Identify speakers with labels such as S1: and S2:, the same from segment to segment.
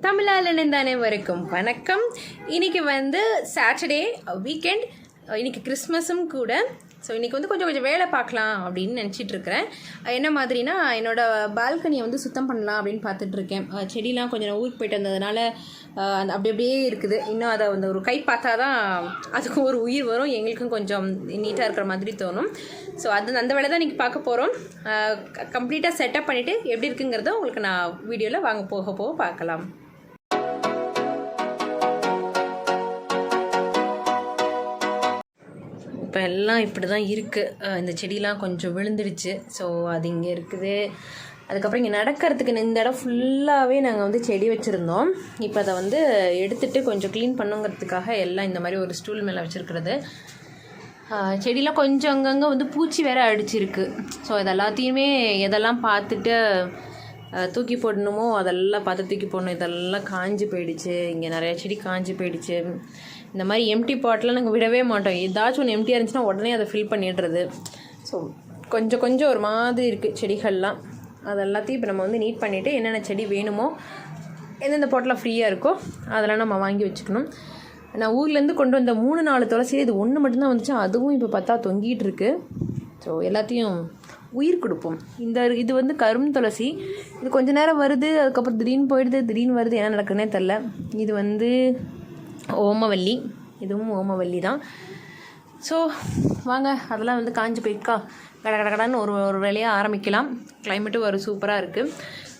S1: தமிழால் இணைந்த அனைவருக்கும் வணக்கம். இன்றைக்கி வந்து சாட்டர்டே வீக்கெண்ட், இன்றைக்கி கிறிஸ்மஸும் கூட. ஸோ இன்றைக்கி வந்து கொஞ்சம் வேலை பார்க்கலாம் அப்படின்னு நினச்சிட்ருக்கிறேன். என்ன மாதிரினா, என்னோடய பால்கனியை வந்து சுத்தம் பண்ணலாம் அப்படின்னு பார்த்துட்ருக்கேன். செடிலாம் கொஞ்சம் ஊருக்கு போயிட்டு வந்ததுனால அப்படி அப்படியே இருக்குது. இன்னும் அதை வந்து ஒரு கை பார்த்தா தான் அதுக்கும் ஒரு உயிர் வரும், எங்களுக்கும் கொஞ்சம் நீட்டாக இருக்கிற மாதிரி தோணும். ஸோ அந்த வேலை தான் இன்றைக்கி பார்க்க போகிறோம். கம்ப்ளீட்டாக செட்டப் பண்ணிவிட்டு எப்படி இருக்குங்கிறத உங்களுக்கு நான் வீடியோவில் வாங்க போக பார்க்கலாம். இப்போ எல்லாம் இப்படி தான் இருக்குது. இந்த செடியெலாம் கொஞ்சம் விழுந்துடுச்சு. ஸோ அது இங்கே இருக்குது. அதுக்கப்புறம் இங்கே நடக்கிறதுக்கு இந்த இடம் ஃபுல்லாகவே நாங்கள் வந்து செடி வச்சுருந்தோம். இப்போ அதை வந்து எடுத்துகிட்டு கொஞ்சம் க்ளீன் பண்ணுங்கிறதுக்காக எல்லாம் இந்த மாதிரி ஒரு ஸ்டூல் மேலே வச்சுருக்கிறது. செடியெலாம் கொஞ்சம் அங்கங்கே வந்து பூச்சி வேறு அடிச்சிருக்கு. ஸோ இது எல்லாத்தையுமே எதெல்லாம் பார்த்துட்டு தூக்கி போடணுமோ அதெல்லாம் பார்த்து தூக்கி போடணும். இதெல்லாம் காஞ்சி போயிடுச்சு. இங்கே நிறையா செடி காஞ்சி போயிடுச்சு. இந்த மாதிரி எம்டி பாட்டெலாம் நாங்கள் விடவே மாட்டோம். ஏதாச்சும் ஒன்று எம்டியாக இருந்துச்சுன்னா உடனே அதை ஃபில் பண்ணிடுறது. ஸோ கொஞ்சம் ஒரு மாதிரி இருக்குது செடிகள்லாம். அது எல்லாத்தையும் இப்போ நம்ம வந்து நீட் பண்ணிவிட்டு என்னென்ன செடி வேணுமோ, எந்தெந்த பாட்டெலாம் ஃப்ரீயாக இருக்கோ அதெல்லாம் நம்ம வாங்கி வச்சுக்கணும். நான் ஊர்லேருந்து கொண்டு வந்த 3-4 துளசி, இது ஒன்று மட்டும்தான் வந்துச்சு. அதுவும் இப்போ பார்த்தா தொங்கிட்டு இருக்கு. ஸோ எல்லாத்தையும் உயிர் கொடுப்போம். இது வந்து கரும் துளசி. இது கொஞ்சம் நேரம் வருது, அதுக்கப்புறம் திடீர்னு போயிடுது, திடீர்னு வருது. என்ன நடக்குதுன்னே தெரில. இது வந்து ஓமவல்லி. இதுவும் ஓமவல்லி தான். ஸோ வாங்க, அதெல்லாம் வந்து காஞ்சி போயிருக்கா, கடன்னு ஒரு வேலையாக ஆரம்பிக்கலாம். கிளைமேட்டும் ஒரு சூப்பராக இருக்குது.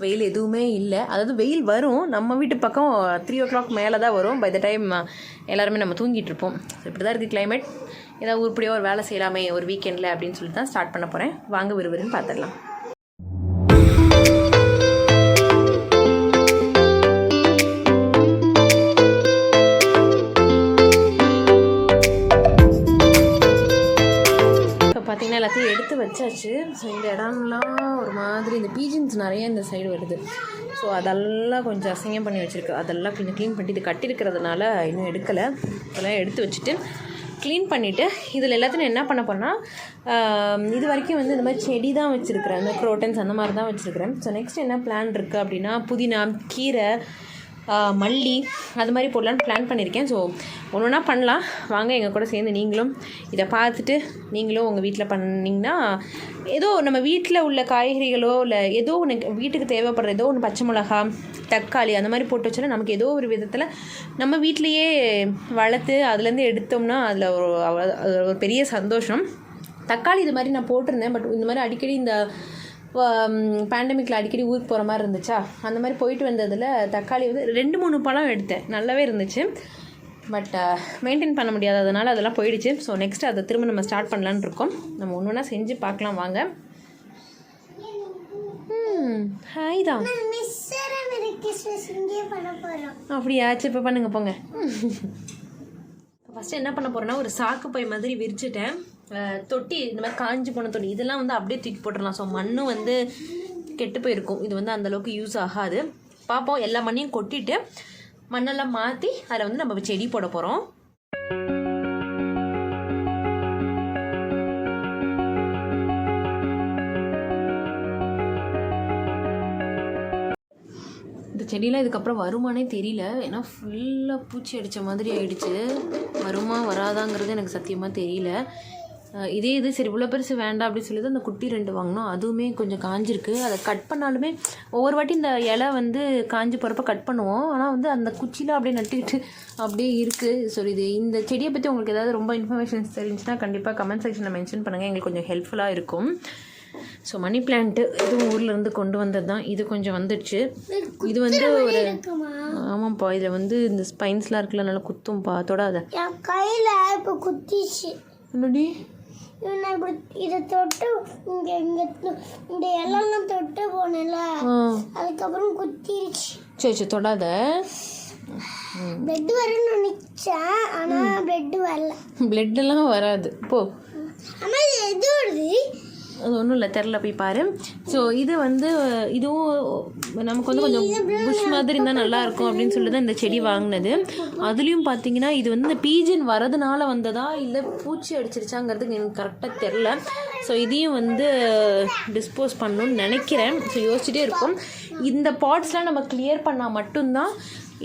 S1: வெயில் எதுவுமே இல்லை. அதாவது வெயில் வரும், நம்ம வீட்டு பக்கம் 3 o'clock மேலே தான் வரும். பை த டைம் எல்லாருமே நம்ம தூங்கிட்டு இருப்போம். இப்படி தான் இருக்குது கிளைமேட். ஏதாவது உருப்படியாக ஒரு வேலை செய்யலாமே ஒரு வீக்கெண்டில் அப்படின்னு சொல்லிட்டு தான் ஸ்டார்ட் பண்ண போகிறேன். வாங்க விறுவிறுன்னு பார்த்துடலாம். பார்த்திங்கன்னா எல்லாத்தையும் எடுத்து வச்சாச்சு. ஸோ இந்த இடம்லாம் ஒரு மாதிரி இந்த பீஜன்ஸ் நிறைய இந்த சைடு வருது. ஸோ அதெல்லாம் கொஞ்சம் அசிங்கம் பண்ணி வச்சுருக்கு. அதெல்லாம் கொஞ்சம் க்ளீன் பண்ணிட்டு, இது கட்டியிருக்கிறதுனால இன்னும் எடுக்கலை. அதெல்லாம் எடுத்து வச்சுட்டு க்ளீன் பண்ணிவிட்டு இதில் எல்லாத்தையும் என்ன பண்ண போகிறேன்னா, இது வரைக்கும் வந்து இந்த மாதிரி செடி தான் வச்சுருக்கிறேன். இந்த க்ரோட்டன்ஸ் அந்த மாதிரி தான் வச்சுருக்கிறேன். ஸோ நெக்ஸ்ட் என்ன பிளான் இருக்குது அப்படின்னா, புதினா, கீரை, மல்லி அது மாதிரி போடலான்னு பிளான் பண்ணியிருக்கேன். ஸோ ஒன்று பண்ணலாம். வாங்க எங்கள் கூட சேர்ந்து நீங்களும் இதை பார்த்துட்டு நீங்களும் உங்கள் வீட்டில் பண்ணிங்கன்னா, ஏதோ நம்ம வீட்டில் உள்ள காய்கறிகளோ இல்லை ஏதோ ஒன்று வீட்டுக்கு தேவைப்படுற ஏதோ ஒன்று, பச்சை மிளகா, தக்காளி அந்த மாதிரி போட்டு வச்சோன்னா நமக்கு ஏதோ ஒரு விதத்தில் நம்ம வீட்டிலையே வளர்த்து அதுலேருந்து எடுத்தோம்னா அதில் ஒரு பெரிய சந்தோஷம். தக்காளி இது மாதிரி நான் போட்டிருந்தேன். பட் இந்த மாதிரி அடிக்கடி இந்த பேண்டமிக்கில் அடிக்கடி ஊருக்கு போகிற மாதிரி இருந்துச்சா, அந்த மாதிரி போயிட்டு வந்ததில் தக்காளி வந்து 2-3 பழம் எடுத்தேன். நல்லாவே இருந்துச்சு. பட் மெயின்டைன் பண்ண முடியாததுனால அதெல்லாம் போயிடுச்சு. ஸோ நெக்ஸ்ட் அதை திரும்ப நம்ம ஸ்டார்ட் பண்ணலான்னு இருக்கோம். நம்ம ஒன்று செஞ்சு பார்க்கலாம் வாங்க. ஹாய் தான் அப்படியா? சரி இப்போ பண்ணுங்க போங்க. ஃபஸ்ட்டு என்ன பண்ண போகிறேன்னா, ஒரு சாக்கு பை மாதிரி விரிச்சிட்டேன். தொட்டி இந்த மாதிரி காஞ்சி போன தொட்டி இதெல்லாம் வந்து அப்படியே தூக்கி போட்டுடலாம். ஸோ மண்ணும் வந்து கெட்டு போயிருக்கும். இது வந்து அந்தளவுக்கு யூஸ் ஆகாது. பார்ப்போம். எல்லா மண்ணையும் கொட்டிட்டு மண்ணெல்லாம் மாற்றி அதில் வந்து நம்ம செடி போட போகிறோம். இந்த செடியெலாம் இதுக்கப்புறம் வருமானே தெரியல. ஏன்னா ஃபுல்லாக பூச்சி அடித்த மாதிரி ஆகிடுச்சு. வருமா வராதாங்கிறது எனக்கு சத்தியமாக தெரியல. இது சரி இவ்வளோ பெருசு வேண்டாம் அப்படின்னு சொல்லி தான் அந்த குட்டி 2 வாங்கினோம். அதுவுமே கொஞ்சம் காஞ்சிருக்கு. அதை கட் பண்ணாலுமே ஒவ்வொரு வாட்டி இந்த இலை வந்து காஞ்சி போகிறப்ப கட் பண்ணுவோம். ஆனால் வந்து அந்த குச்சியில் அப்படியே நட்டுக்கிட்டு அப்படியே இருக்குது. ஸோ இந்த செடியை பற்றி உங்களுக்கு ஏதாவது ரொம்ப இன்ஃபர்மேஷன்ஸ் தெரிஞ்சுன்னா கண்டிப்பாக கமெண்ட் செக்ஷனில் மென்ஷன் பண்ணுங்கள். எங்களுக்கு கொஞ்சம் ஹெல்ப்ஃபுல்லாக இருக்கும். ஸோ மணி பிளான்ட்டு இதுவும் ஊர்லேருந்து கொண்டு வந்தது தான். இது கொஞ்சம் வந்துடுச்சு. இது வந்து ஒரு ஆமாம்ப்பா, இதில் வந்து இந்த ஸ்பைன்ஸ்லாம் இருக்குல்ல, நல்லா குத்தும்ப்பா, தொடாத.
S2: கையில் இப்போ குத்திச்சு.
S1: என்னடி
S2: இதை தொட்டு இந்த எல்லாம் தொட்டு போனேன்ல, அதுக்கப்புறம் குத்திருச்சு.
S1: சரி தொடாத.
S2: பிளட் வரும்னு நினைச்சேன், ஆனால் பிளட் வரல.
S1: பிளட்டெல்லாம் வராது போ.
S2: ஆனால் எது வருது?
S1: அது ஒன்றும் இல்லை, தெரில, போய் பாரு. ஸோ இது வந்து இதுவும் நமக்கு வந்து கொஞ்சம் புஷ் மாதிரி இருந்தால் நல்லாயிருக்கும் அப்படின்னு சொல்லி தான் இந்த செடி வாங்கினது. அதுலேயும் பார்த்தீங்கன்னா இது வந்து இந்த பீஜன் வரதுனால வந்ததா இல்லை பூச்சி அடிச்சிருச்சாங்கிறதுக்கு எனக்கு கரெக்டாக தெரில. ஸோ இதையும் வந்து டிஸ்போஸ் பண்ணணும்னு நினைக்கிறேன். ஸோ யோசிச்சுட்டே இருக்கும். இந்த பாட்ஸ்லாம் நம்ம கிளியர் பண்ணால் மட்டும்தான்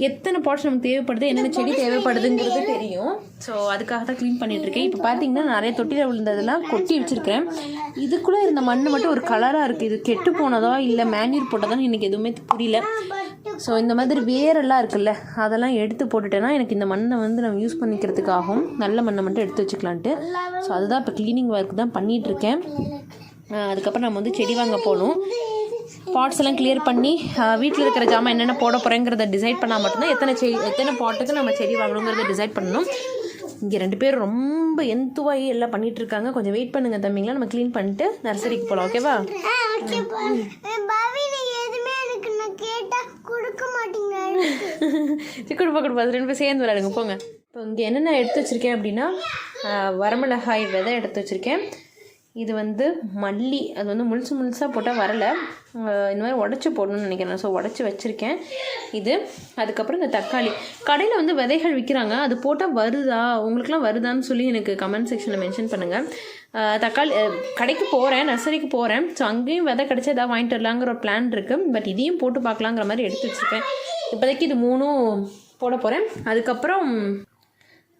S1: எத்தனை பாட்ஸ் நமக்கு தேவைப்படுது, என்னென்ன செடி தேவைப்படுதுங்கிறது தெரியும். ஸோ அதுக்காக தான் க்ளீன் பண்ணிகிட்ருக்கேன். இப்போ பார்த்தீங்கன்னா நிறைய தொட்டியில் விழுந்ததெல்லாம் கொட்டி வச்சுருக்கிறேன். இதுக்குள்ளே இருந்த மண் மட்டும் ஒரு கலராக இருக்குது. இது கெட்டு போனதா இல்லை மேன்யூர் போட்டதான்னு எனக்கு எதுவுமே புரியல. ஸோ இந்த மாதிரி வேரெல்லாம் இருக்குல்ல, அதெல்லாம் எடுத்து போட்டுட்டேன்னா எனக்கு இந்த மண்ணை வந்து நம்ம யூஸ் பண்ணிக்கிறதுக்காகவும் நல்ல மண்ணை மட்டும் எடுத்து வச்சுக்கலான்ட்டு. ஸோ அதுதான் இப்போ க்ளீனிங் ஒர்க் தான் பண்ணிகிட்ருக்கேன். அதுக்கப்புறம் நம்ம வந்து செடி வாங்க போகணும். பாட்ஸ் எல்லாம் கிளியர் பண்ணி வீட்டில் இருக்கிற ஜாமான் என்னென்ன போட போகிறேங்கிறத டிசைட் பண்ணால் மட்டும்தான் எத்தனை பாட்டுக்கு நம்ம செடி வாங்கணுங்கிறத டிசைட் பண்ணணும். இங்கே 2 பேர் ரொம்ப எந்துவாகி எல்லாம் பண்ணிகிட்டு இருக்காங்க. கொஞ்சம் வெயிட் பண்ணுங்க தம்பிங்களா, நம்ம க்ளீன் பண்ணிட்டு நர்சரிக்கு போகலாம். ஓகேவா? கொடுப்பா 2 பேர் சேர்ந்து விளையாடுங்க போங்க. இப்போ இங்கே என்னென்ன எடுத்து வச்சுருக்கேன் அப்படின்னா, வரமிளகாய் விதை எடுத்து வச்சுருக்கேன். இது வந்து மல்லி, அது வந்து முழுசாக போட்டால் வரலை, இந்த மாதிரி உடச்சி போடணும்னு நினைக்கிறேன். ஸோ உடச்சி வச்சுருக்கேன் இது. அதுக்கப்புறம் இந்த தக்காளி கடையில் வந்து விதைகள் விற்கிறாங்க, அது போட்டால் வருதா, உங்களுக்குலாம் வருதான்னு சொல்லி எனக்கு கமெண்ட் செக்ஷனில் மென்ஷன் பண்ணுங்கள். தக்காளி கடைக்கு போகிறேன், நர்சரிக்கு போகிறேன். ஸோ அங்கேயும் விதை கிடச்சா எதாவது வாங்கிட்டு வரலாங்கிற ஒரு பிளான் இருக்குது. பட் இதையும் போட்டு பார்க்கலாங்கிற மாதிரி எடுத்து வச்சுருக்கேன். இப்போதைக்கு இது 3ம் போட போகிறேன்.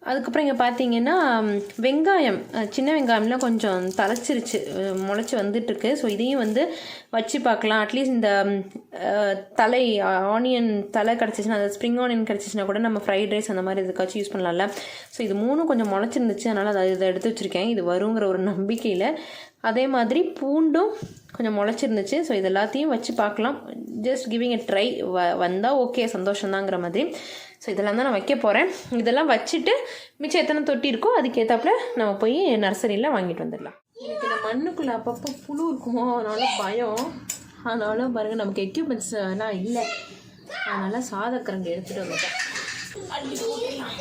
S1: அதுக்கப்புறம் இங்கே பார்த்தீங்கன்னா வெங்காயம், சின்ன வெங்காயம்லாம் கொஞ்சம் தலைச்சிருச்சு, முளைச்சி வந்துட்டுருக்கு. ஸோ இதையும் வந்து வச்சு பார்க்கலாம். அட்லீஸ்ட் இந்த தலை ஆனியன் தலை கிடச்சிச்சின்னா, அதாவது ஸ்ப்ரிங் ஆனியன் கிடச்சிச்சின்னா கூட நம்ம ஃப்ரைட் ரைஸ் அந்த மாதிரி இதுக்காச்சும் யூஸ் பண்ணலாம்ல. ஸோ இது 3ம் கொஞ்சம் முளைச்சிருந்துச்சு, அதனால் இதை எடுத்து வச்சுருக்கேன். இது வருங்கிற ஒரு நம்பிக்கையில். அதே மாதிரி பூண்டும் கொஞ்சம் முளைச்சிருந்துச்சு. ஸோ இது எல்லாத்தையும் வச்சு பார்க்கலாம். ஜஸ்ட் கிவிங் எ ட்ரை. வந்தால் ஓகே, சந்தோஷம்தாங்கிற மாதிரி. ஸோ இதெல்லாம் தான் நான் வைக்க போகிறேன். இதெல்லாம் வச்சுட்டு மிச்சம் எத்தனை தொட்டி இருக்கோ அதுக்கேற்றாப்புல நம்ம போய் நர்சரியில் வாங்கிட்டு வந்துடலாம். எனக்கு இந்த மண்ணுக்குள்ளே அப்பப்போ புழு இருக்குமோ, அதனால் பயம். அதனால பாருங்கள், நமக்கு எக்யூப்மெண்ட்ஸ் எல்லாம் இல்லை. அதனால் சாதக்கரண்டி எடுத்துகிட்டு வந்துட்டேன். அள்ளி போட்டுடலாம்.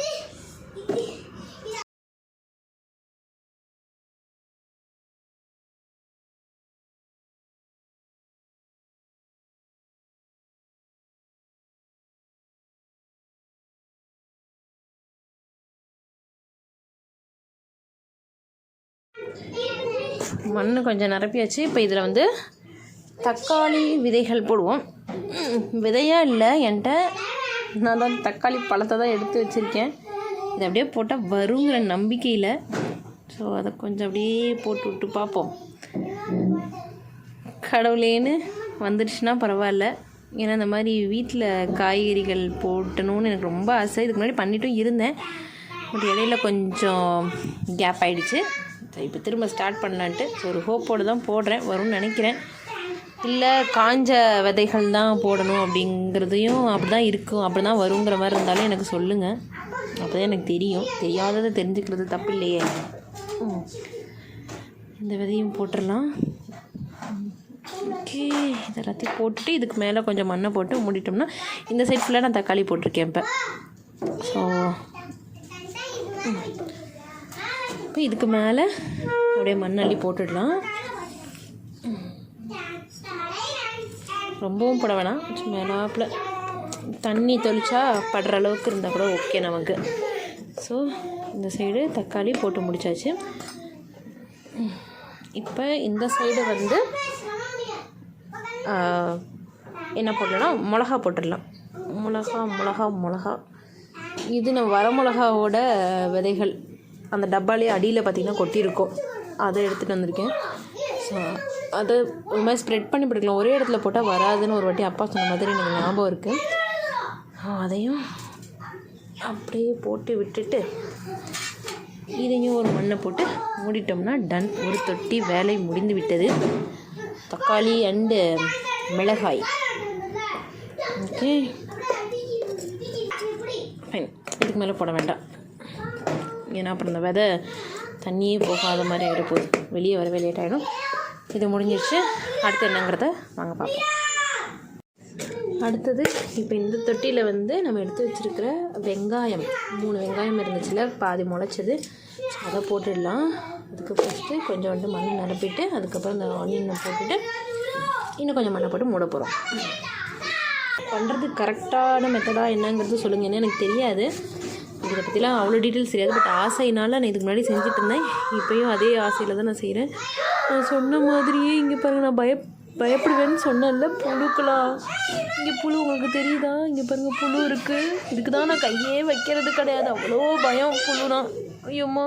S1: மண் கொஞ்சம் நிரப்பியாச்சு. இப்போ இதில் வந்து தக்காளி விதைகள் போடுவோம். விதையாக இல்லை என்கிட்ட, நான் தான் தக்காளி பழத்தை தான் எடுத்து வச்சுருக்கேன். இதை அப்படியே போட்டால் வருங்கிற நம்பிக்கையில். ஸோ அதை கொஞ்சம் அப்படியே போட்டு விட்டு பார்ப்போம். கடவுளேன்னு வந்துடுச்சுன்னா பரவாயில்ல. ஏன்னா இந்த மாதிரி வீட்டில் காய்கறிகள் போட்டணும்னு எனக்கு ரொம்ப ஆசை. இதுக்கு முன்னாடி பண்ணிட்டும் இருந்தேன். பட் இடையில கொஞ்சம் கேப் ஆகிடுச்சு. இப்போ திரும்ப ஸ்டார்ட் பண்ணலான்ட்டு ஒரு ஹோப்போடு தான் போடுறேன். வரும்னு நினைக்கிறேன். இல்லை காஞ்ச விதைகள் தான் போடணும் அப்படிங்கிறதையும் அப்படி தான் இருக்கும், அப்படி தான் வருங்கிற மாதிரி இருந்தாலும் எனக்கு சொல்லுங்கள். அப்போ தான் எனக்கு தெரியும். தெரியாததை தெரிஞ்சுக்கிறது தப்பு இல்லையே. இந்த விதையும் போட்டுடலாம். ஓகே, இது எல்லாத்தையும் போட்டுட்டு இதுக்கு மேலே கொஞ்சம் மண்ணை போட்டு மூடிட்டோம்னா, இந்த சைட் ஃபுல்லாக நான் தக்காளி போட்டிருக்கேன் இப்போ. ஸோ இப்போ இதுக்கு மேலே அப்படியே மண்ணள்ளி போட்டுடலாம். ரொம்பவும் போட வேணாம், மேலாப்பில் தண்ணி தெளிச்சா படுற அளவுக்கு இருந்தால் கூட ஓகே நமக்கு. ஸோ இந்த சைடு தக்காளி போட்டு முடிச்சாச்சு. இப்போ இந்த சைடு வந்து என்ன போடலாம், மிளகா போட்டுடலாம். மிளகா இது நம்ம வரமிளகாவோட விதைகள் அந்த டப்பாலே அடியில் பார்த்திங்கன்னா கொட்டியிருக்கோம், அதை எடுத்துகிட்டு வந்திருக்கேன். ஸோ அதை ஒரு மாதிரி ஸ்ப்ரெட் பண்ணி போட்டுக்கலாம். ஒரே இடத்துல போட்டால் வராதுன்னு ஒரு வாட்டி அப்பா சொன்ன மாதிரி எனக்கு ஞாபகம் இருக்குது. அதையும் அப்படியே போட்டு விட்டுட்டு இதையும் ஒரு மண்ணை போட்டு மூடிட்டோம்னா டன். ஒரு தொட்டி வேலை முடிந்து விட்டது. தக்காளி அண்டு மிளகாய். Okay fine. இதுக்கு மேலே போட வேண்டாம், ஏன்னா அப்புறம் இந்த விதை தண்ணியே போகாத மாதிரி ஆகிட போகுது, வெளியே வரவே லேட் ஆகிடும். இது முடிஞ்சிடுச்சு. அடுத்து என்னங்கிறத வாங்க பார்ப்போம். அடுத்தது இப்போ இந்த தொட்டியில் வந்து நம்ம எடுத்து வச்சுருக்கிற வெங்காயம், 3 வெங்காயம் இருந்துச்சுல, பாதி முளைச்சது. அதை போட்டுடலாம். அதுக்கு ஃபஸ்ட்டு கொஞ்சோண்டு மண் நிரப்பிட்டு அதுக்கப்புறம் இந்த ஆனியனை போட்டுட்டு இன்னும் கொஞ்சம் மண்ணை போட்டு மூட போகிறோம். பண்ணுறது கரெக்டான மெத்தடாக என்னங்கிறது சொல்லுங்கள். ஏன்னா எனக்கு தெரியாது, இதை பற்றிலாம் அவ்வளோ டீட்டெயில்ஸ் தெரியாது. பட் ஆசையினால் நான் இதுக்கு முன்னாடி செஞ்சுட்டு இருந்தேன். இப்போயும் அதே ஆசையில் தான் நான் செய்கிறேன். நான் சொன்ன மாதிரியே இங்கே பாருங்கள், நான் பயப்படுவேன்னு சொன்னேன்ல புழுக்கலாம். இங்கே புழு உங்களுக்கு தெரியுதா? இங்கே பாருங்கள் புழு இருக்குது. இதுக்கு தான் நான் கையே வைக்கிறது கிடையாது, அவ்வளோ பயம் புழுனா. ஐயோம்மா,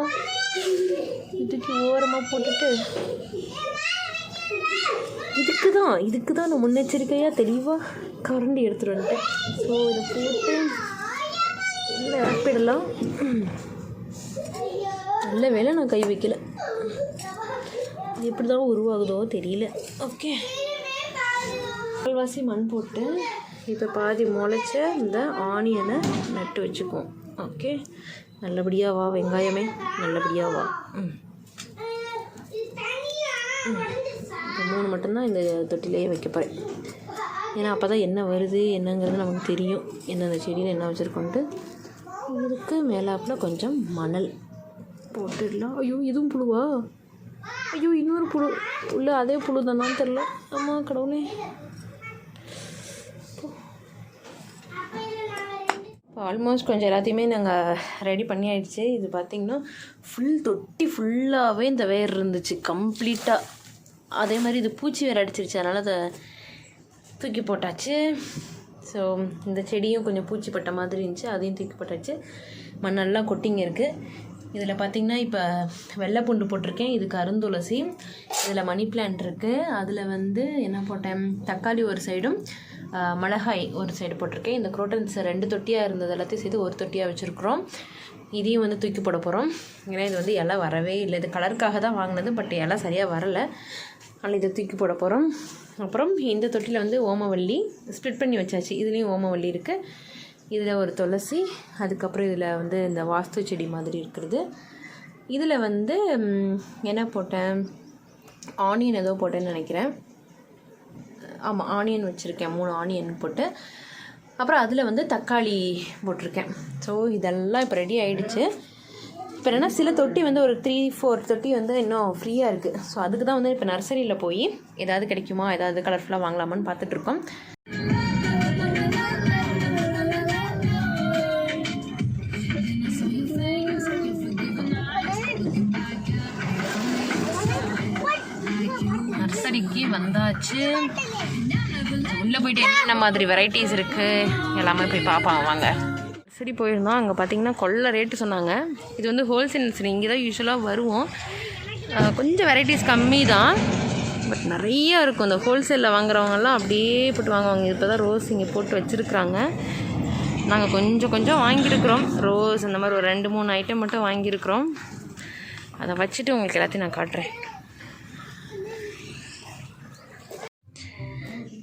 S1: இதுக்கு ஓரமாக போட்டுட்டு இதுக்கு தான் நான் முன்னெச்சரிக்கையாக தெளிவாக கரண்டி எடுத்துகிட்டு வந்துட்டேன். ஸோ இதை போட்டு நிரப்பிடலாம். நல்ல வேளை நான் கை வைக்கல, எப்படி தான் உருவாகுதோ தெரியல. ஓகே, கால்வாசி மண் போட்டு இப்போ பாதி முளைச்ச இந்த ஆனியனை நட்டு வச்சுக்குவோம். ஓகே, நல்லபடியாக வா வெங்காயமே, நல்லபடியாக வா. இப்போ 3 மட்டும்தான் இந்த தொட்டிலேயே வைக்க போகிறேன். ஏன்னா அப்போ தான் என்ன வருது என்னங்கிறது நமக்கு தெரியும், என்னென்ன செடியில் என்ன வச்சுருக்கோன்ட்டு. இதுக்கு மேலாப்பில் கொஞ்சம் மணல் போட்டுடலாம். ஐயோ, இதுவும் புழுவா? ஐயோ, இன்னொரு புழு இல்லை, அதே புழு தானான்னு தெரில. அம்மா கடவுளே. இப்போ ஆல்மோஸ்ட் கொஞ்சம் எல்லாத்தையுமே நாங்கள் ரெடி பண்ணி ஆயிடுச்சு. இது பார்த்திங்கன்னா தொட்டி ஃபுல்லாகவே இந்த வேர் இருந்துச்சு கம்ப்ளீட்டாக. அதே மாதிரி இது பூச்சி வேறு அடிச்சிருச்சு, அதனால் அதை தூக்கி போட்டாச்சு. ஸோ இந்த செடியும் கொஞ்சம் பூச்சி பட்ட மாதிரி இருந்துச்சு, அதையும் தூக்கி போட்டாச்சு. மண்ணெல்லாம் கொட்டிங்க இருக்குது. இதில் பார்த்திங்கன்னா இப்போ வெள்ளை பூண்டு போட்டிருக்கேன், இது கருந்துளசி, இதில் மணி பிளான்ட் இருக்குது. அதில் என்ன போட்டேன், தக்காளி ஒரு சைடும் மிளகாய் ஒரு சைடு போட்டிருக்கேன். இந்த குரோட்டன்ஸ் 2 தொட்டியாக இருந்தது எல்லாத்தையும் சேர்த்து ஒரு தொட்டியாக வச்சுருக்குறோம். இதையும் தூக்கி போட போகிறோம். ஏன்னா இது இலை வரவே இல்லை, இது கலருக்காக தான் வாங்கினது, பட் இலை சரியாக வரலை, அதனால் இதை தூக்கி போட போகிறோம். அப்புறம் இந்த தொட்டியில் ஓமவல்லி ஸ்ப்ளிட் பண்ணி வச்சாச்சு. இதுலேயும் ஓமவல்லி இருக்குது, இதில் ஒரு துளசி, அதுக்கப்புறம் இதில் இந்த வாஸ்து செடி மாதிரி இருக்கிறது. இதில் என்ன போட்டேன், ஆனியன் ஏதோ போட்டேன்னு நினைக்கிறேன். ஆமாம், ஆனியன் வச்சுருக்கேன், 3 ஆனியன் போட்டு. அப்புறம் அதில் தக்காளி போட்டிருக்கேன். ஸோ இதெல்லாம் இப்போ ரெடி ஆகிடுச்சு. இப்போ என்னென்னா சில தொட்டி ஒரு 3-4 தொட்டி இன்னும் ஃப்ரீயாக இருக்குது. ஸோ அதுக்கு தான் இப்போ நர்சரியில் போய் ஏதாவது கிடைக்குமா, ஏதாவது கலர்ஃபுல்லாக வாங்கலாமான்னு பார்த்துட்ருக்கோம். நர்சரிக்கு வந்தாச்சு. உள்ளே போய்ட்டு என்னென்ன மாதிரி வெரைட்டிஸ் இருக்குது எல்லாமே போய் பார்ப்பாங்க வாங்க. நர்சரி போயிருந்தோம், அங்கே பார்த்தீங்கன்னா கொள்ள ரேட்டு சொன்னாங்க. இது ஹோல்சேல் நர்சரி, இங்கே தான் யூஸ்வலாக வருவோம். கொஞ்சம் வெரைட்டிஸ் கம்மி தான், பட் நிறையா இருக்கும். இந்த ஹோல்சேலில் வாங்குறவங்கெல்லாம் அப்படியே போட்டு வாங்குவாங்க. இப்போ தான் ரோஸ் இங்கே போட்டு வச்சுருக்குறாங்க. நாங்கள் கொஞ்சம் வாங்கியிருக்கிறோம் ரோஸ், அந்த மாதிரி ஒரு 2-3 ஐட்டம் மட்டும் வாங்கியிருக்கிறோம். அதை வச்சுட்டு உங்களுக்கு எல்லாத்தையும் நான் காட்டுறேன்.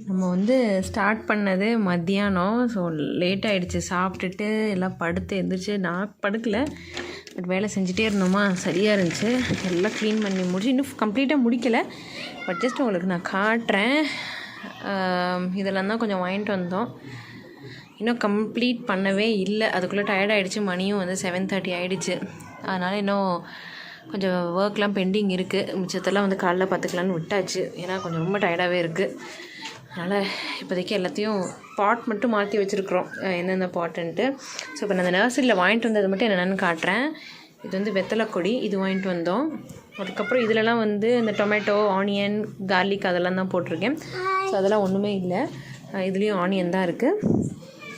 S1: நம்ம ஸ்டார்ட் பண்ணது மத்தியானம். ஸோ லேட் ஆகிடுச்சு, சாப்பிட்டுட்டு எல்லாம் படுத்து எழுந்திரிச்சு. நான் படுக்கலை, பட் வேலை செஞ்சுட்டே இருந்தோமா, சரியாக இருந்துச்சு. எல்லாம் க்ளீன் பண்ணி முடிச்சு, இன்னும் கம்ப்ளீட்டாக முடிக்கலை, பட் ஜஸ்ட் உங்களுக்கு நான் காட்டுறேன். இதெல்லாம் தான் கொஞ்சம் வாங்கிட்டு வந்தோம், இன்னும் கம்ப்ளீட் பண்ணவே இல்லை. அதுக்குள்ளே டயர்ட் ஆகிடுச்சு, மணியும் 7:30 ஆகிடுச்சு. அதனால் இன்னும் கொஞ்சம் ஒர்க்லாம் பெண்டிங் இருக்குது. மிச்சத்தெல்லாம் காலைல பார்த்துக்கலான்னு விட்டாச்சு, ஏன்னா கொஞ்சம் ரொம்ப டயர்டாகவே இருக்குது. அதனால் இப்போதைக்கு எல்லாத்தையும் பாட் மட்டும் மாற்றி வச்சுருக்குறோம், எந்தெந்த பாட்டுன்ட்டு. ஸோ இப்போ நான் அந்த நர்சரியில் வாங்கிட்டு வந்தது மட்டும் என்னென்னு காட்டுறேன். இது வெத்தலை கொடி, இது வாங்கிட்டு வந்தோம். அதுக்கப்புறம் இதிலலாம் இந்த டொமேட்டோ, ஆனியன், கார்லிக் அதெல்லாம் தான் போட்டிருக்கேன். ஸோ அதெல்லாம் ஒன்றுமே இல்லை, இதுலேயும் ஆனியன் தான் இருக்குது.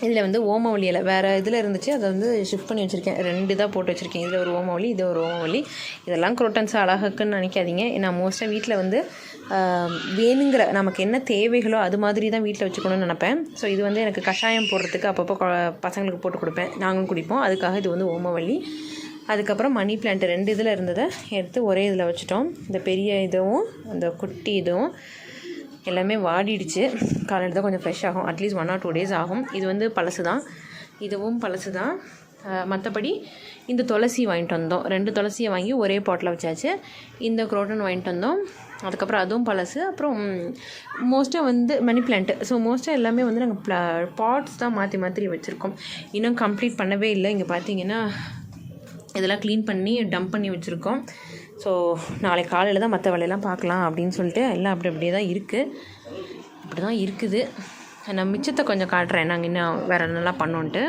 S1: இதில் ஓமவல்லி இலை வேறு இதில் இருந்துச்சு, அதை ஷிஃப்ட் பண்ணி வச்சுருக்கேன். 2 தான் போட்டு வச்சுருக்கேன். இதில் ஒரு ஓமவல்லி, இது ஒரு ஓமவல்லி. இதெல்லாம் குரோட்டன்ஸ் அழகுக்குன்னு நினைக்காதீங்க. நான் மோஸ்ட்டாக வீட்டில் வேணுங்கிற நமக்கு என்ன தேவைகளோ அது மாதிரி தான் வீட்டில் வச்சுக்கணும்னு நினப்பேன். ஸோ இது எனக்கு கஷாயம் போடுறதுக்கு அப்பப்போ பசங்களுக்கு போட்டு கொடுப்பேன், நாங்களும் குடிப்போம். அதுக்காக இது ஓமவல்லி. அதுக்கப்புறம் மணி பிளான்ட் 2 இதில் இருந்ததை எடுத்து ஒரே இதில் வச்சுட்டோம். இந்த பெரிய இதுவும் அந்த குட்டி இதுவும் எல்லாமே வாடிடுச்சு. காலையில் தான் கொஞ்சம் ஃப்ரெஷ் ஆகும், அட்லீஸ்ட் 1 or 2 days ஆகும். இது பழசு தான், இதுவும் பழசு தான். மற்றபடி இந்த துளசி வாங்கிட்டு வந்தோம், 2 துளசியை வாங்கி ஒரே பாட்டில் வச்சாச்சு. இந்த குரோட்டன் வாங்கிட்டு வந்தோம், அதுக்கப்புறம் அதுவும் பழசு. அப்புறம் மோஸ்ட்டாக மணி பிளான்ட்டு. ஸோ மோஸ்ட்டாக எல்லாமே நாங்கள் பாட்ஸ் தான் மாற்றி வச்சுருக்கோம். இன்னும் கம்ப்ளீட் பண்ணவே இல்லை. இங்கே பார்த்தீங்கன்னா இதெல்லாம் க்ளீன் பண்ணி டம்ப் பண்ணி வச்சுருக்கோம். ஸோ நாளைக்கு காலையில் தான் மற்ற வேலையெல்லாம் பார்க்கலாம் அப்படின்னு சொல்லிட்டு எல்லாம் அப்படியே தான் இருக்குது. இப்படி தான் இருக்குது. நான் மிச்சத்தை கொஞ்சம் காட்டுறேன் நாங்கள் இன்னும் வேறு என்னெல்லாம் பண்ணோன்ட்டு.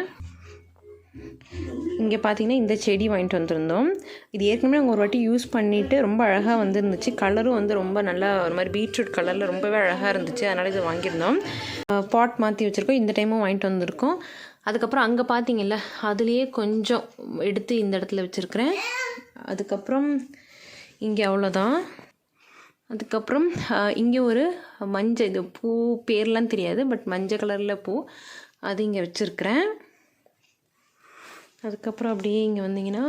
S1: இங்கே பார்த்தீங்கன்னா இந்த செடி வாங்கிட்டு வந்திருந்தோம். இது ஏற்கனவே நாங்கள் ஒரு வாட்டி யூஸ் பண்ணிவிட்டு ரொம்ப அழகாக வந்துருந்துச்சு. கலரும் வந்து ரொம்ப நல்லா ஒரு மாதிரி பீட்ரூட் கலரில் ரொம்பவே அழகாக இருந்துச்சு. அதனால் இது வாங்கியிருந்தோம். பாட் மாற்றி வச்சுருக்கோம். இந்த டைமும் வாங்கிட்டு வந்திருக்கோம். அதுக்கப்புறம் அங்கே பார்த்தீங்கல்ல அதுலேயே கொஞ்சம் எடுத்து இந்த இடத்துல வச்சுருக்கிறேன். அதுக்கப்புறம் இங்கே அவ்வளோதான். அதுக்கப்புறம் இங்கே ஒரு மஞ்சள், இது பூ பேர்லாம் தெரியாது, பட் மஞ்சள் கலரில் பூ, அது இங்கே வச்சுருக்கிறேன். அதுக்கப்புறம் அப்படியே இங்கே வந்தீங்கன்னா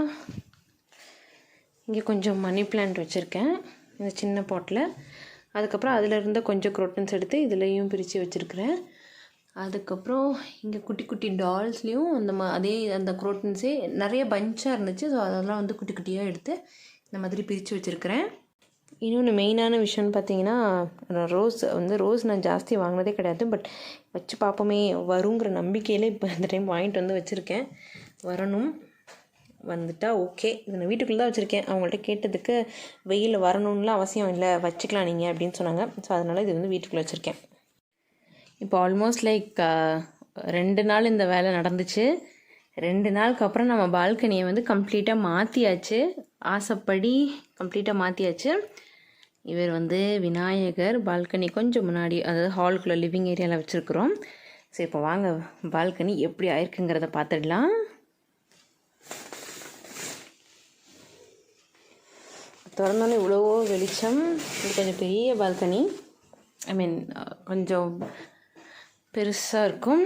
S1: இங்கே கொஞ்சம் மணி பிளான்ட் வச்சுருக்கேன் இந்த சின்ன பாட்டில். அதுக்கப்புறம் அதில் இருந்த கொஞ்சம் குரோட்டன்ஸ் எடுத்து இதுலேயும் பிரித்து வச்சுருக்கிறேன். அதுக்கப்புறம் இங்கே குட்டி குட்டி டால்ஸ்லேயும் அதே அந்த குரோட்டன்ஸே நிறைய பஞ்சாக இருந்துச்சு. ஸோ அதெல்லாம் வந்து குட்டி குட்டியாக எடுத்து இந்த மாதிரி பிரித்து வச்சுருக்கிறேன். இன்னொன்று மெயினான விஷயம்னு பார்த்தீங்கன்னா ரோஸ் நான் ஜாஸ்தி வாங்கினதே கிடையாது. பட் வச்சு பார்ப்போமே வருங்கிற நம்பிக்கையில் இப்போ இந்த டைம் வாங்கிட்டு வந்து வச்சுருக்கேன். வரணும், வந்துட்டால் ஓகே. இது நான் வீட்டுக்குள்ளே தான் வச்சுருக்கேன். அவங்கள்ட்ட கேட்டதுக்கு வெயில் வரணும்லாம் அவசியம் இல்லை, வச்சுக்கலாம் நீங்கள் அப்படின்னு சொன்னாங்க. ஸோ அதனால் இது வந்து வீட்டுக்குள்ளே வச்சுருக்கேன். இப்போ ஆல்மோஸ்ட் லைக் 2 நாள் இந்த வேலை நடந்துச்சு. 2 நாளுக்கு அப்புறம் நம்ம பால்கனியை வந்து கம்ப்ளீட்டாக மாற்றியாச்சு. ஆசைப்படி கம்ப்ளீட்டாக மாற்றியாச்சு. இவர் வந்து விநாயகர் பால்கனி கொஞ்சம் முன்னாடி, அதாவது ஹாலுக்குள்ளே லிவிங் ஏரியாவில் வச்சுருக்குறோம். ஸோ இப்போ வாங்க பால்கனி எப்படி ஆயிருக்குங்கிறத பார்த்துடலாம். திறந்தோன்னே இவ்வளவோ வெளிச்சம். இது கொஞ்சம் பெரிய பால்கனி, கொஞ்சம் பெருசாக இருக்கும்.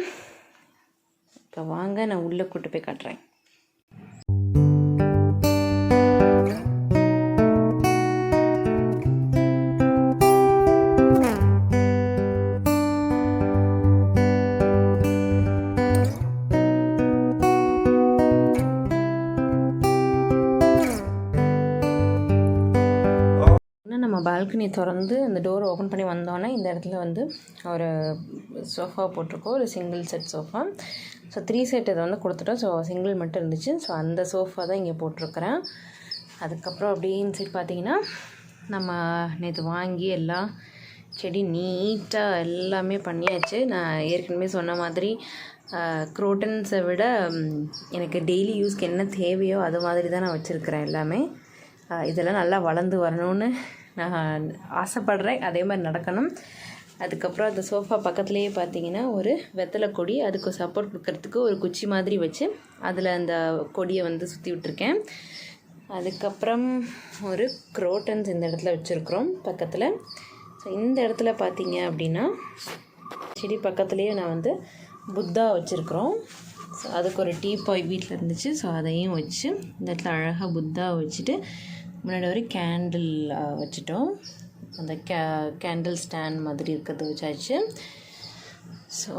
S1: இப்போ வாங்க நான் உள்ளே கூட்டு போய் காட்டுறேன். நம்ம பால்கனி திறந்து அந்த டோரை ஓப்பன் பண்ணி வந்தோன்னே இந்த இடத்துல வந்து ஒரு சோஃபா போட்டிருக்கோம், ஒரு single set sofa. So 3 set இதை வந்து கொடுத்துட்டோம். ஸோ சிங்கிள் மட்டும் இருந்துச்சு. ஸோ அந்த சோஃபா தான் இங்கே போட்டிருக்கிறேன். அதுக்கப்புறம் அப்படின்னு சொல்லி பார்த்தீங்கன்னா நம்ம நேற்று வாங்கி எல்லாம் செடி நீட்டாக எல்லாமே பண்ணியாச்சு. நான் ஏற்கனவே சொன்ன மாதிரி குரோட்டன்ஸை விட எனக்கு டெய்லி யூஸ்க்கு என்ன தேவையோ அது மாதிரி தான் நான் வச்சுருக்கிறேன் எல்லாமே. இதெல்லாம் நல்லா வளர்ந்து வரணும்னு நான் ஆசைப்படுறேன். அதே மாதிரி நடக்கணும். அதுக்கப்புறம் அந்த சோஃபா பக்கத்துலேயே பார்த்தீங்கன்னா ஒரு வெத்தலை கொடி, அதுக்கு சப்போர்ட் கொடுக்கறதுக்கு ஒரு குச்சி மாதிரி வச்சு அதில் அந்த கொடியை வந்து சுற்றி விட்டுருக்கேன். அதுக்கப்புறம் ஒரு குரோட்டன்ஸ் இந்த இடத்துல வச்சுருக்குறோம் பக்கத்தில். ஸோ இந்த இடத்துல பார்த்தீங்க அப்படின்னா செடி பக்கத்துலேயே நான் வந்து புத்தா வச்சுருக்குறோம். ஸோ அதுக்கு ஒரு டீபாய் வீட்டில் இருந்துச்சு. ஸோ அதையும் வச்சு இந்த இடத்துல அழகாக புத்தா வச்சுட்டு முன்னாடி ஒரு கேண்டில் வச்சுட்டோம். அந்த கேண்டில் ஸ்டாண்ட் மாதிரி இருக்கிறது வச்சாச்சு. ஸோ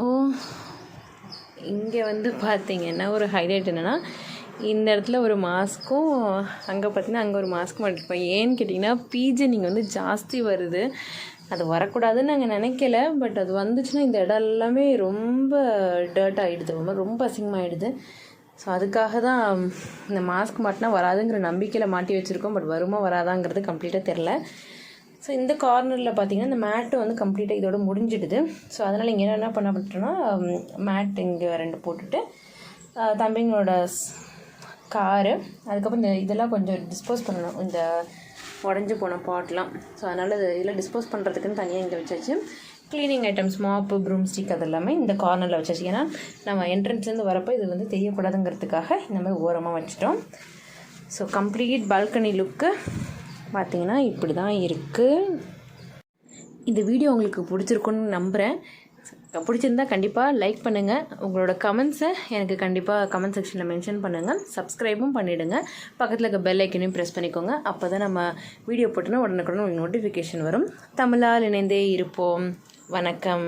S1: இங்கே வந்து பார்த்திங்கன்னா ஒரு ஹைலைட் என்னென்னா இந்த இடத்துல ஒரு மாஸ்க்கும் அங்கே பார்த்தீங்கன்னா அங்கே ஒரு மாஸ்க்கும் மாட்டிருப்போம். ஏன்னு கேட்டிங்கன்னா பீஜனிங் வந்து ஜாஸ்தி வருது. அது வரக்கூடாதுன்னு நாங்கள் நினைக்கல. பட் அது வந்துச்சுன்னா இந்த இடம் எல்லாமே ரொம்ப டர்ட் ஆகிடுது, ரொம்ப அசிங்கமாகிடுது. ஸோ அதுக்காக தான் இந்த மாஸ்க் மாட்டினா வராதுங்கிற நம்பிக்கையில் மாட்டி வச்சுருக்கோம். பட் வருமா வராதாங்கிறது கம்ப்ளீட்டாக தெரில. ஸோ இந்த கார்னரில் பார்த்திங்கன்னா இந்த மேட்டு வந்து கம்ப்ளீட்டாக இதோட முடிஞ்சிடுது. ஸோ அதனால் இங்கே என்ன பண்ண பண்ணிட்டோன்னா மேட் இங்கே 2 போட்டுட்டு தம்பிங்களோட காரு, அதுக்கப்புறம் இந்த இதெல்லாம் கொஞ்சம் டிஸ்போஸ் பண்ணணும், இந்த உடஞ்சி போன பாட்லாம். ஸோ அதனால் இதெல்லாம் டிஸ்போஸ் பண்ணுறதுக்குன்னு தனியாக இங்கே வச்சாச்சு. க்ளீனிங் ஐட்டம்ஸ், மாப்பு, ப்ரூம் ஸ்டிக் அது எல்லாமே இந்த கார்னரில் வச்சாச்சு. ஏன்னா நம்ம என்ட்ரன்ஸ்லேருந்து வரப்போ இது வந்து தெரியக்கூடாதுங்கிறதுக்காக இந்த மாதிரி ஓரமாக வச்சுட்டோம். ஸோ கம்ப்ளீட் பால்கனி லுக்கு பார்த்திங்கன்னா இப்படி தான் இருக்குது. இந்த வீடியோ உங்களுக்கு பிடிச்சிருக்குன்னு நம்புகிறேன். பிடிச்சிருந்தா கண்டிப்பாக லைக் பண்ணுங்கள். உங்களோட கமெண்ட்ஸை எனக்கு கண்டிப்பாக கமெண்ட் செக்ஷனில் மென்ஷன் பண்ணுங்கள். சப்ஸ்கிரைபும் பண்ணிவிடுங்க. பக்கத்தில் இருக்க பெல் ஐக்கனையும் ப்ரெஸ் பண்ணிக்கோங்க. அப்போ தான் நம்ம வீடியோ போட்டோன்னா உடனுக்குடன் உங்களுக்கு நோட்டிஃபிகேஷன் வரும். தமிழால் இணைந்தே இருப்போம். வணக்கம்.